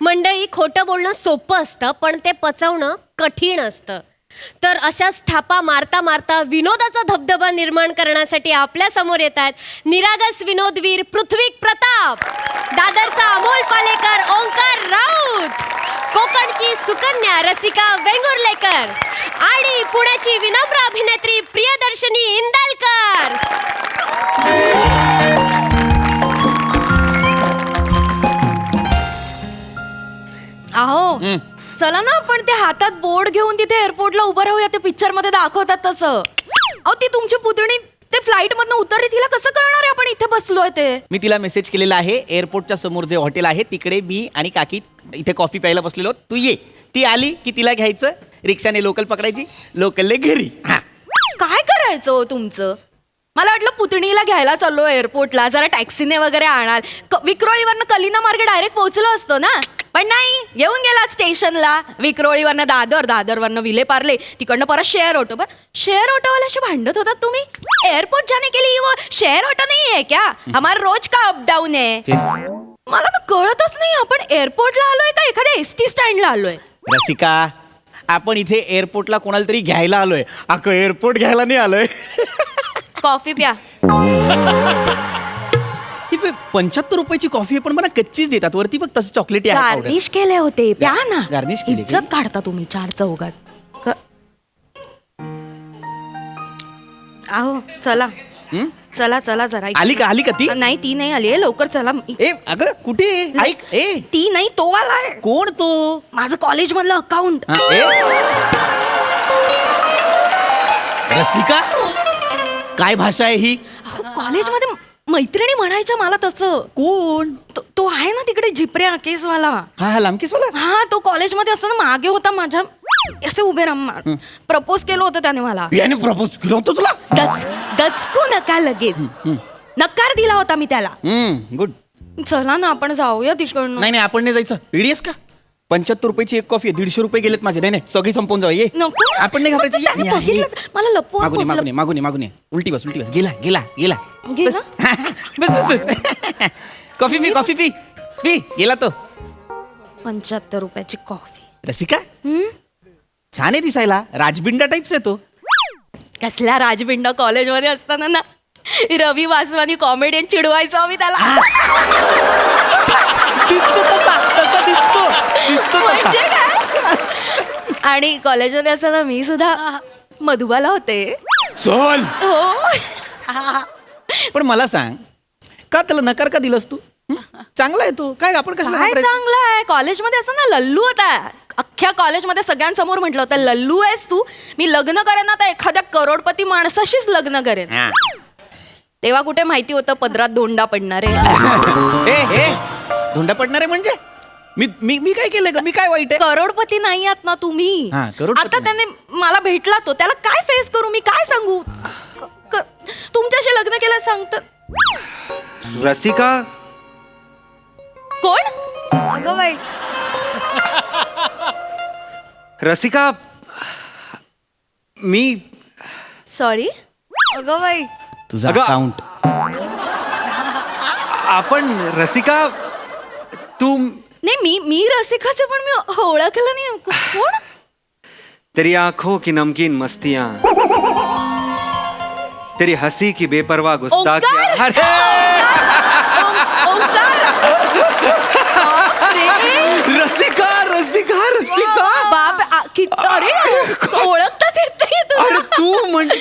मंडळी, खोटं बोलणं सोपं असतं पण ते पचवणं कठीण असतं. तर अशाच थापा मारता मारता विनोदाचा धबधबा निर्माण करण्यासाठी आपल्या समोर येतात निरागस विनोदवीर पृथ्वीक प्रताप, दादरचा अमोल पालेकर, ओंकार राऊत, कोकणची सुकन्या रसिका वेंगुर्लेकर आणि पुण्याची विनम्र अभिनेत्री प्रियदर्शनी इंदालकर. अहो चला ना, आपण ते हातात बोर्ड घेऊन तिथे एअरपोर्टला उभं राहूया. ते पिक्चर मध्ये दाखवतात तसं. अहो ती तुमची पुतणी ते फ्लाईट मधनं उतरली, तिला कसं कळणार आहे आपण इथे बसलोय ते? मी तिला मेसेज केलेला आहे, एअरपोर्टच्या समोर जे हॉटेल आहे तिकडे मी आणि काकी इथे कॉफी प्यायला बसलेलो, तू ये. ती आली की तिला घ्यायचं, रिक्षाने लोकल पकडायची, लोकलने घरी. काय करायचं हो तुमचं? मला वाटलं पुतणीला घ्यायला चाललो एअरपोर्टला, जरा टॅक्सीने वगैरे आणाल. विक्रोळीवरनं कलिना मार्गे डायरेक्ट पोहोचलो असतो ना. पण नाही, येऊन गेला स्टेशनला. विक्रोळीवरनं दादरवरनं विलेपार्ले, तिकडनं परत शेअर ऑटो. पण शेअर ऑटोवाल्याशी भांडत होतात तुम्ही. एअरपोर्ट जाने के लिए वो शेअर ऑटो नहीं है क्या? हमारा रोज का अपडाऊन है. मला तर कळतच नाही, आपण एअरपोर्टला आलोय का एखाद्या एसटी स्टँडला आलोय? रसिका, आपण इथे एअरपोर्टला कोणाला तरी घ्यायला आलोय, अगं एअरपोर्ट घ्यायला नाही आलोय. कॉफी प्या. ही 75 रुपयाची कॉफी आहे, पण मला कच्चीच देतात. वरती बघ तसं चॉकलेटी आहे. गार्निश केले होते, प्या ना. गार्निश केले का? इज्जत काढता तुम्ही चार चौघात. अहो चला चला चला जरा. आली का ती? नाही, ती नाही आली आहे. लवकर चला. ए अगं कुठे? ऐक, ए ती नाही, तो आलाय. कोण तो? माझं कॉलेज मधलं अकाउंट. रसिका, काय भाषा आहे ही? कॉलेजमध्ये मैत्रिणी म्हणायच्या मला तसं. कोण? तो आहे ना तिकडे जिप्रे केसवाला. हा लांबकेसवाला. हा, तो कॉलेजमध्ये असताना मागे होता माझ्या, असे उभे राहून प्रपोज केलं होतं त्याने मला. याने प्रपोज केलं होतं तुला? दचकू नका लगेच. नकार दिला होता मी त्याला. गुड. चला ना, आपण जाऊया तिकडनं. नाही आपण नाही जायचं. इडियस का? 75 रुपयाची एक कॉफी आहे, 150 रुपये गेलेत माझे. नाही सगळी संपवून जाऊ. ये नको ना. आपण नाही पण त्याने घाबरायचं. बघितलं तर मला लपवा. मागून उलटी बस. गेला. गेला? बस. कॉफी पी. गेला तो. 75 रुपयाची कॉफी. रसिका, छान आहे दिसायला. राजबिंडा टाईप्स आहे तो. कसला राजबिंड? कॉलेजमध्ये असताना ना रवी वासवानी कॉमेडियन चिडवायचो आम्ही त्याला. म्हणजे काय? आणि कॉलेजमध्ये असताना मी सुद्धा मधुबाला होते. चल. हो. पण मला सांग, का त्याला नकार का दिलंस तू? चांगला आहे तो. काय आपण कसं काय चांगलं आहे? कॉलेजमध्ये असताना लल्लू होता. अख्ख्या कॉलेजमध्ये सगळ्यांसमोर म्हटलं होतं, लल्लू आहेस तू. मी लग्न करेन ना तर एखाद्या करोडपती माणसाशीच लग्न करेन. तेव्हा कुठे माहिती होतं पदरात धोंडा पडणार आहे. धोंडा पडणार आहे म्हणजे? मी काय केलं का? मी काय वाईट आहे? करोडपती नाही आहात ना तुम्ही. आता त्याने मला भेटला तो, त्याला काय फेस करू मी? काय सांगू? तुमच्याशी लग्न केलं सांगत. रसिका. कोण? अगं बाई. रसिका, मी. सॉरी. अगं बाई. तुझा अगं, अकाउंट. आपण रसिका, तू. नाही, मी रसिकाचे, पण मी ओळखलं नाही. कोण? तेरी आंखों की नमकीन मस्तियां, तेरी हंसी की बेपरवाह गुस्ताखियां. रसिका. बाप, अरे ओळखताच येत नाही तुला.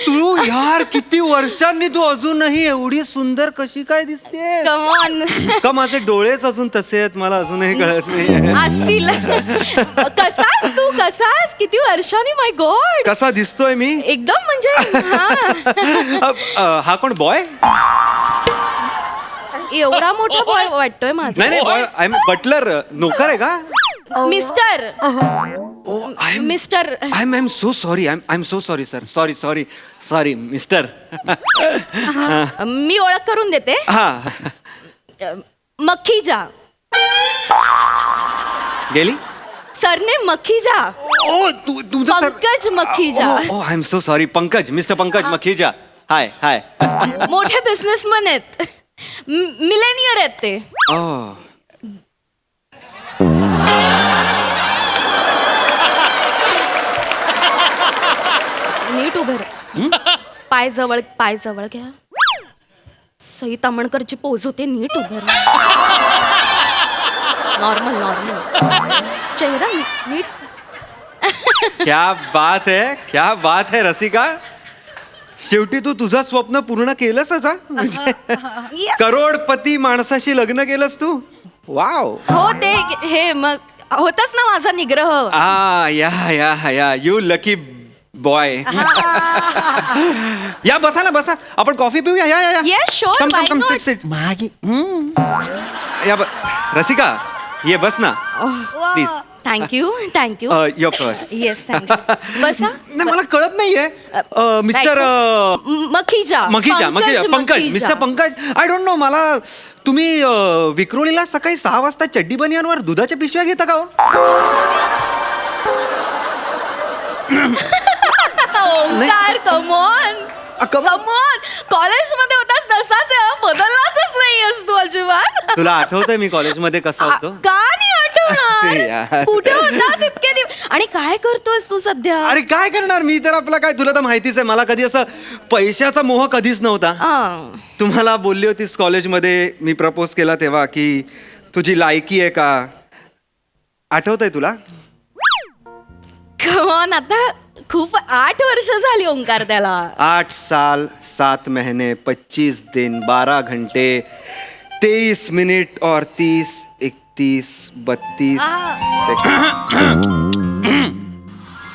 तू यार, किती वर्षांनी तू अजूनही एवढी सुंदर कशी काय दिसते? Come on. का माझे डोळेच अजून तसे आहेत, मला अजूनही कळत नाही. असतील. कसास तू? कसास? किती वर्षांनी? माय गॉड. कसा दिसतोय मी? एकदम म्हणजे. हा कोण बॉय? एवढा मोठा बॉय वाटतोय माझा. नाही बॉय, आय एम बटलर. नोकर आहे का? Mister. Mister. I am so sorry. I am so sorry sir. Sorry mister. मी ओळख करून देते. हा. मखीजा. गेली? सरने मखीजा. तुमचं Pankaj Makhija. I am so sorry. Pankaj, mister Pankaj Makhija. Hi. मोठे बिझनेसमॅन आहेत. मिलेनियर आहेत ते. पाय जवळ घ्या. सई तामणकरची पोज होते नीट उभं नॉर्मल चेहरा नीट. क्या बात है रसिका. शेवटी तू तुझं स्वप्न पूर्ण केलंसच हा. म्हणजे Yes. करोडपती माणसाशी लग्न केलंस तू. वाव. हो ते हे मग होतच ना माझा निग्रह. या यू लकी बॉय. या बसा आपण कॉफी पिऊया. या Yes, sure, why not? Sit. मागे रसिका ये बस ना please. Thank you your purse. Yes thank you. बसा. नाही मला कळत नाहीये mister Makhija Pankaj mister Pankaj. I don't know. मला तुम्ही विक्रोळीला सकाळी 6 वाजता चड्डी बनियांवर दुधाच्या पिशव्या घेता का हो? ओंकार कमॉन कॉलेजमध्ये होतास तसाच आहे, बदललाच नाहीयेस तू अजिबात. तुला आठवतंय मी कॉलेजमध्ये कसा होतो? का नाही अरे यार. आठवणार? कुठे होतास इतके दिवस आणि काय करतोयस तू सध्या? अरे काय करणार मी तर. आपला काय तुला तर माहितीच आहे मला कधी असं पैशाचा मोह कधीच नव्हता. तुम्हाला बोलली होतीस कॉलेजमध्ये मी प्रपोज केला तेव्हा की तुझी लायकी आहे का? आठवतंय तुला? कमॉन आता खूप 8 वर्ष झाली ओंकार त्याला. 8 साल 7 महीने 25 दिन 12 घंटे 23 मिनिट और 30 31 32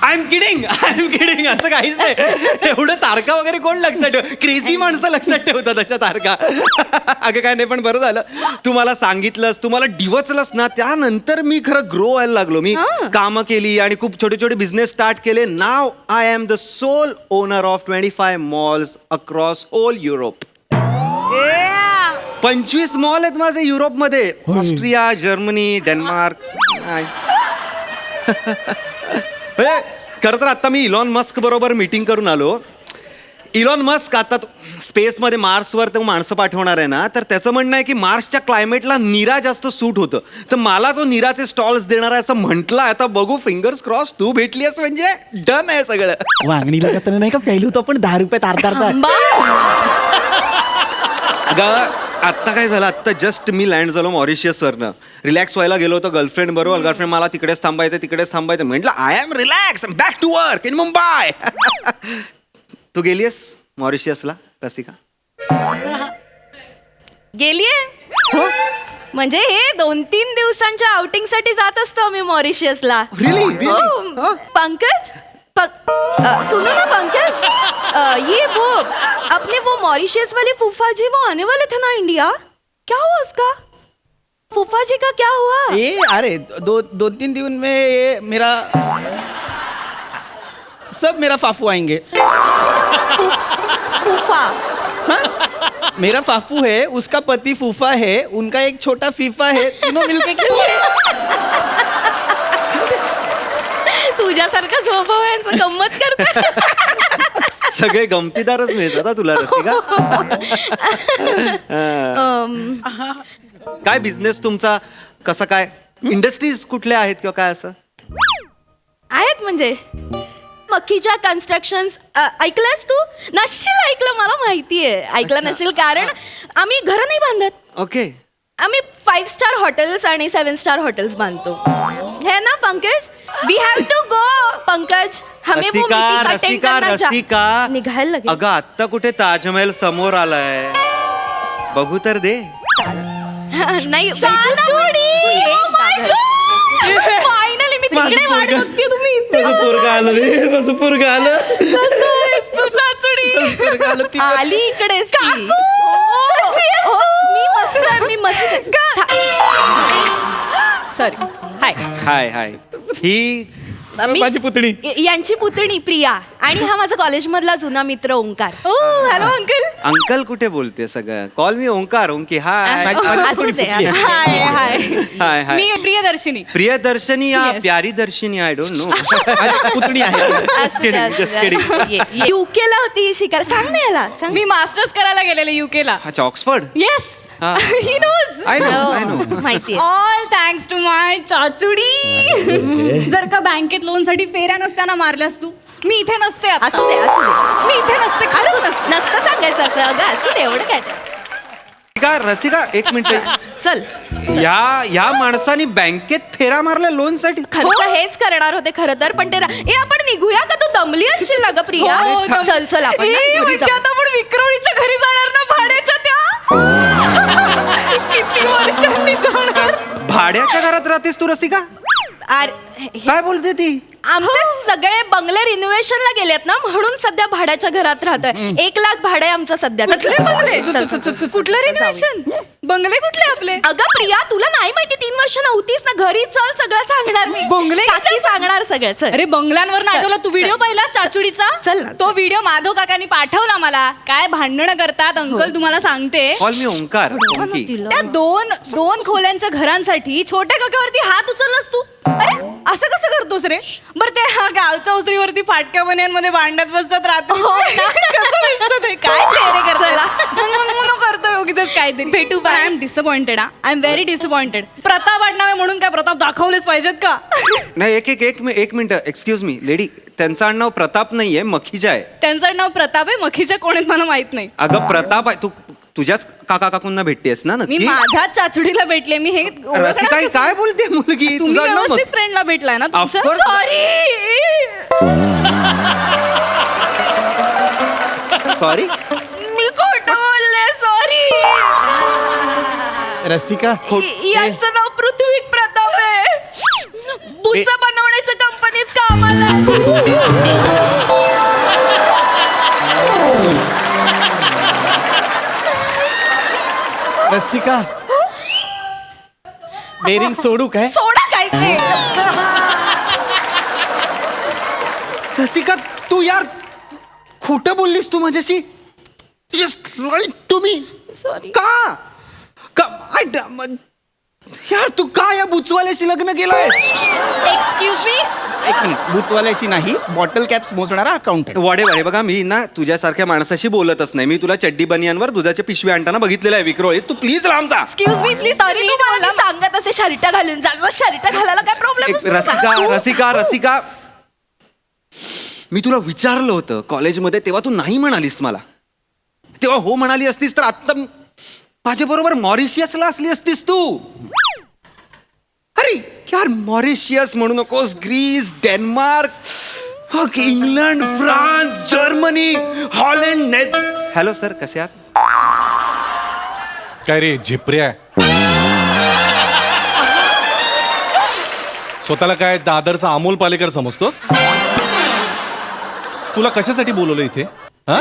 आय एम किडिंग. असं काहीच नाही. एवढं तारखा वगैरे कोण लक्षात ठेव. क्रेझी माणसं लक्षात ठेवतात अशा तारखा. अगं काय नाही पण बरं झालं तू मला सांगितलंस, तू मला डिवचलंस ना. त्यानंतर मी खरं ग्रो व्हायला लागलो. मी कामं केली आणि खूप छोटे छोटे बिझनेस स्टार्ट केले. नाव I am the sole owner of 25 malls across all Europe. 25 mall आहेत माझे युरोपमध्ये. Austria, Germany, Denmark. खरं तर आता मी इलॉन मस्क बरोबर मीटिंग करून आलो. इलॉन मस्क आता स्पेसमध्ये मार्सवर तो माणसं पाठवणार आहे ना, तर त्याचं म्हणणं आहे की मार्सच्या क्लायमेटला नीरा जास्त सूट होतं. तर मला तो नीराचे स्टॉल्स देणार आहे असं म्हटलं. आता बघू फिंगर्स क्रॉस. तू भेटली आहेस म्हणजे डन आहे सगळं. वांगणीला का नाही का प्यायलो होतो आपण 10 रुपयात अर्धा. अगं आत्ता काय झालं, आत्ता जस्ट मी लँड झालो मॉरिशियसवरनं. रिलॅक्स व्हायला गेलो होतो गर्लफ्रेंड बरोबर. गर्लफ्रेंड मला तिकडेच थांबायचं म्हटलं I am relax back to work in Mumbai. तू गेलीयस मॉरिशियसला रसिका? गेलीये म्हणजे हे 2-3 दिवसांच्या आउटिंग साठी जात असतो मी मॉरिशियसला. Really? हो. पंकज सुनो ना पंकज, ये वो अपने वो मॉरिशियस वाले फूफा जी वो आने वाले थे ना इंडिया. क्या हुआ उसका? फूफा जी का क्या हुआ? ये अरे 2-3 दिन में ये मेरा फाफू आएंगे. फूफा मेरा फाफू है, उसका पति फूफा है, उनका एक छोटा फीफा है, तीनों मिलके तुझ्यासारखा स्वभाव आहे यांचं, गंमत करते. सगळे गमतीदारच मिळतात तुला रसिका. काय बिझनेस तुमचा कसा काय? इंडस्ट्रीज कुठल्या आहेत किंवा काय असं आहेत म्हणजे मखीच्या कन्स्ट्रक्शन्स ऐकलंस तू? नशील ऐकलं, मला माहितीये ऐकलं नशील, कारण आम्ही घरं नाही बांधत. ओके. आम्ही 5 स्टार हॉटेल्स आणि 7 स्टार हॉटेल्स बांधतो. है ना Pankaj? We have to go Pankaj. हमें वो मीटिंग अटेंड करना रसिका निघायला लागेल. अगं आत्ता कुठे ताजमहल समोर आलाय, बघू तर दे. नाही फायनली मी तिकडे वाट बघते. तुम्ही आली इकडेच ती. मी मस्त सॉरी. हाय हाय. ही माझी पुतणी. यांची पुतणी प्रिया आणि हा माझा कॉलेज मधला जुना मित्र ओंकार. Hello uncle. अंकल कुठे बोलते सगळं? Call me Omkar. Onki hi. असू दे. हाय हाय. हाय हाय. मी प्रियदर्शिनी. प्रियदर्शनी या प्यारी दर्शनी आय डोंट नो. पुतणी आहे. युके ला होती शिकायला. सांग ना याला सांग. मी मास्टर्स करायला गेलेले युके ला. अच्छा Oxford. Yes. He knows I know माहितीये ऑल थँक्स टू माय चाचुडी. जर का बँकेत लोन साठी फेऱ्या नसताना मारल्यास तू, मी इथे नसते आता. असू दे असू दे मी इथे नसते खरंच नसते. नसतं सांगायचं असं अगं असू दे एवढं काय ते. रसिका एक मिनिट. चल या माणसाने बँकेत फेरा मारला लोन साठी. खर्च हेच करणार होते खरं तर पण ते आपण निघूया का तू दमली असशील ना ग प्रिया हो, चल चल आपण ना घरी म्हणजे जाऊ. आता आपण विक्रोळीच्या घरी जाणार ना भाड्याच्या त्या. किती वर्षांनी जाणार. भाड्याच्या घरात राहतेस तू रसिका? काय बोलते ती? आमचे सगळे बंगले रिनोव्हेशनला गेलेत ना म्हणून सध्या भाड्याच्या घरात राहतोय. 1 लाख भाडं आहे आमचं सध्या. कुठले बंगले? चल, चल, चल, चल. कुठलं रिनोव्हेशन? बंगले कुठले आपले? अगं प्रिया तुला नाही माहिती 3 वर्ष नव्हतीस ना घरी. चल सगळं सांगणार मी. बंगले काकी सांगणार सगळं. चल अरे बंगल्यांवर नाटवला तू व्हिडिओ पाहिला चाचुडीचा? चल ना, तो व्हिडिओ माधव काकांनी पाठवला मला. काय भांडणं करतात अंकल तुम्हाला सांगते. Call me Omkar. ओंकी. त्या दोन खोल्यांच्या घरांसाठी छोट्या काकावरती हात उचललास तू. अरे असं कसं करतोस रे? बरं ते गावच्या उतरीवरती फाटक्या बन्यांमध्ये भांडत बसतात रात्री. हो ना. कसं दिसतं ते? काय चेहरे चला. करतोय उगीचच काहीतरी. भेटू, bye. I am disappointed. I am very disappointed. Pratap आडनावे म्हणून काय प्रताप दाखवलेच पाहिजेत का? नाही एक मिनिट एक्सक्यूज मी लेडी. त्यांचं आडनाव प्रताप नाहीये मखिजा आहे. त्यांचं नाव प्रताप आहे. मखीच्या कोण आहेत मला माहित नाही. अगं प्रताप आहे. तू तुझ्याच काका काकूंना भेटतेस ना मी नक्की? माझ्याच चाचुडीला भेटले. मी हे रसिका ही काय बोलते मुलगी? तुम्ही तुझं आडनाव व्यवस्थित फ्रेंडला भेटलाय ना तुमच्या? Of course. सॉरी. मी खोटं बोलले सॉरी. रसिका यांचं नाव पृथ्वी प्रताप आहे. बुचा बनवण्याच्या कंपनीत कामाला आहे. रसिका बेरिंग सोडू काय? सोडा काय ते. रसिका तू यार खोटं बोललीस तू माझ्याशी. तुम्ही सॉरी. का यार तू का या बुचवाल्याशी लग्न केलंय? Excuse me. एक मिनिट बुचवाल्याशी नाही बॉटल कॅप्स मोजणारा अकाउंट वाडे बघा मी ना तुझ्यासारख्या माणसाशी बोलतच नाही. मी तुला चड्डी बनियांवर दुधाच्या पिशवी आणताना बघितलेलं आहे विक्रोळी. तू प्लीज लांब जा. Excuse me please. तरी तू मला सांगत असे शर्ट घालून जा. शर्ट घालायला काय प्रॉब्लेम? रसिका मी तुला विचारलं होतं कॉलेजमध्ये तेव्हा तू नाही म्हणालीस मला. तेव्हा हो म्हणाली असतीस तर आता माझ्या बरोबर मॉरिशियसला असली असतीस तू. अरे यार मॉरिशियस म्हणू नकोस. Greece Denmark England France Germany Holland. Hello sir कसे आहात? काय रे झिपऱ्या? स्वतःला काय दादरचा अमोल पालेकर समजतोस? तुला कशासाठी बोलवलं इथे? हा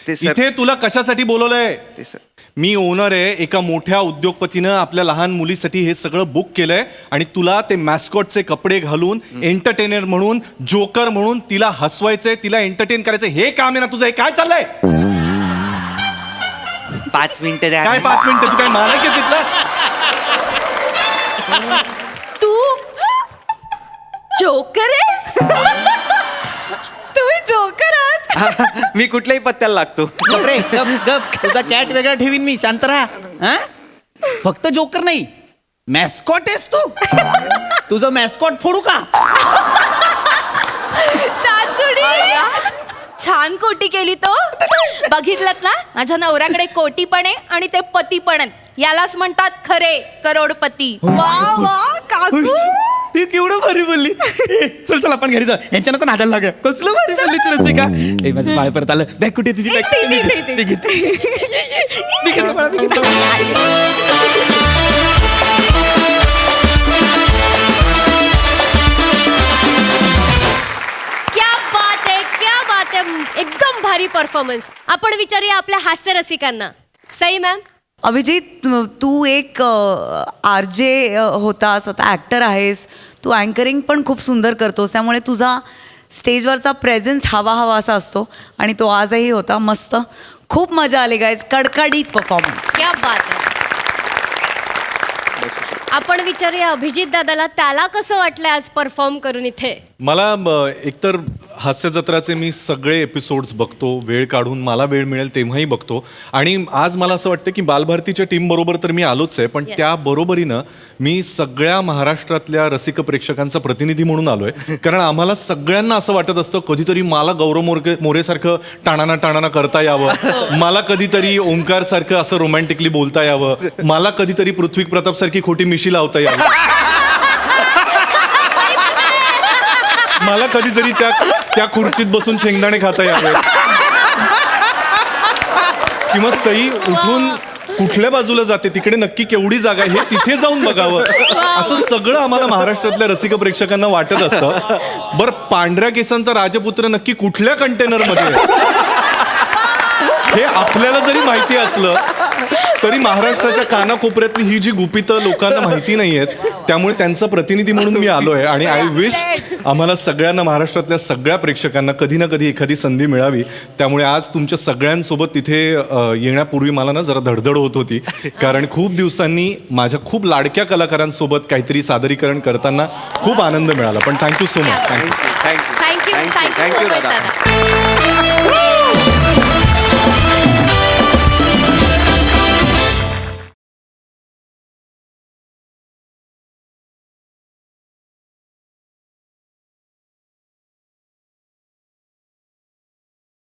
ते सर- इथे तुला कशासाठी बोलवलंय? ते सर मी ओनर आहे. एका मोठ्या उद्योगपतीनं आपल्या लहान मुलीसाठी हे सगळं बुक केलंय आणि तुला ते मॅस्कॉटचे कपडे घालून एंटरटेनर म्हणून जोकर म्हणून तिला हसवायचंय, तिला एंटरटेन करायचंय. हे काम आहे ना तुझं? हे काय चाललंय? 5 मिनिटं द्या. काय 5 मिनिटं? तू काय मालक आहेस इथला? तू जोकर आहेस? तुम्ही जोकर आहात. मी कुठल्याही पत्त्याला लागतो. गप रे गप गप. तुझा कॅट वेगळा ठेवीन मी. शांत राहा. हा? फक्त जोकर नाही मॅस्कॉट आहेस तू. तुझं मॅस्कॉट फोडू का? चाचुडी छान कोटी केली तो. बघितलं ना माझ्या नवऱ्याकडे कोटी पण आहे आणि ते पती पण आहेत. यालाच म्हणतात खरे करोडपती. वा वा काकू. ती केवढं भारी बोलली. चल चल आपण घरी जाऊ. यांच्या नको नादाला लाग. कसलं भारी बोलली ती रसिका. ए माझं बाळ परत आलं. बॅग कुठे तुझी? बॅग मी घेतो. मी घेतो बाळा, मी घेतो. क्या बात आहे, क्या बात आहे. एकदम भारी परफॉर्मन्स. आपण विचारूया आपल्या हास्य रसिकांना. सई मॅम. अभिजित तू एक आरजे होतास, आता ॲक्टर आहेस. तू अँकरिंग पण खूप सुंदर करतोस. त्यामुळे तुझा स्टेजवरचा प्रेझेन्स हवा असा असतो आणि तो आजही होता. मस्त, खूप मजा आली गाईज. कडकडीत परफॉर्मन्स. क्या बात आहे. आपण विचारूया अभिजित दादाला, त्याला कसं वाटलं आज परफॉर्म करून इथे? मला एकतर हास्य जत्राचे मी सगळे एपिसोड्स बघतो, वेळ काढून मला वेळ मिळेल तेव्हाही बघतो. आणि आज मला असं वाटतं की बालभारतीच्या टीम बरोबर तर मी आलोच आहे, पण त्या बरोबरीनं मी सगळ्या महाराष्ट्रातल्या रसिक प्रेक्षकांचा प्रतिनिधी म्हणून आलोय. कारण आम्हाला सगळ्यांना असं वाटत असतं कधीतरी मला गौरव मोरेसारखं टाणाना करता यावं, मला कधीतरी ओंकार सारखं असं रोमॅन्टिकली बोलता यावं, मला कधीतरी पृथ्वी प्रताप सारखी खोटी मिशी लावता यावी, मला कधीतरी त्या खुर्चीत बसून शेंगदाणे खाता यावे, किंवा सई उठून कुठल्या बाजूला जाते तिकडे नक्की केवढी जागा आहे हे तिथे जाऊन बघावं, असं सगळं आम्हाला महाराष्ट्रातल्या रसिक प्रेक्षकांना वाटत असतं. बरं, पांढऱ्या केसांचा राजपुत्र नक्की कुठल्या कंटेनरमध्ये आहे? हे आपल्याला जरी माहिती असलं तरी महाराष्ट्राच्या कानाकोपऱ्यातली ही जी गुपितं लोकांना माहिती नाही आहेत, त्यामुळे त्यांचा प्रतिनिधी म्हणून मी आलोय. आणि आय विश आम्हाला सगळ्यांना, महाराष्ट्रातल्या सगळ्या प्रेक्षकांना कधी ना कधी एखादी संधी मिळावी. त्यामुळे आज तुमच्या सगळ्यांसोबत तिथे येण्यापूर्वी मला ना जरा धडधड होत होती, कारण खूप दिवसांनी माझ्या खूप लाडक्या कलाकारांसोबत काहीतरी सादरीकरण करताना खूप आनंद मिळाला. पण thank you so much. Thank you thank you so much दादा.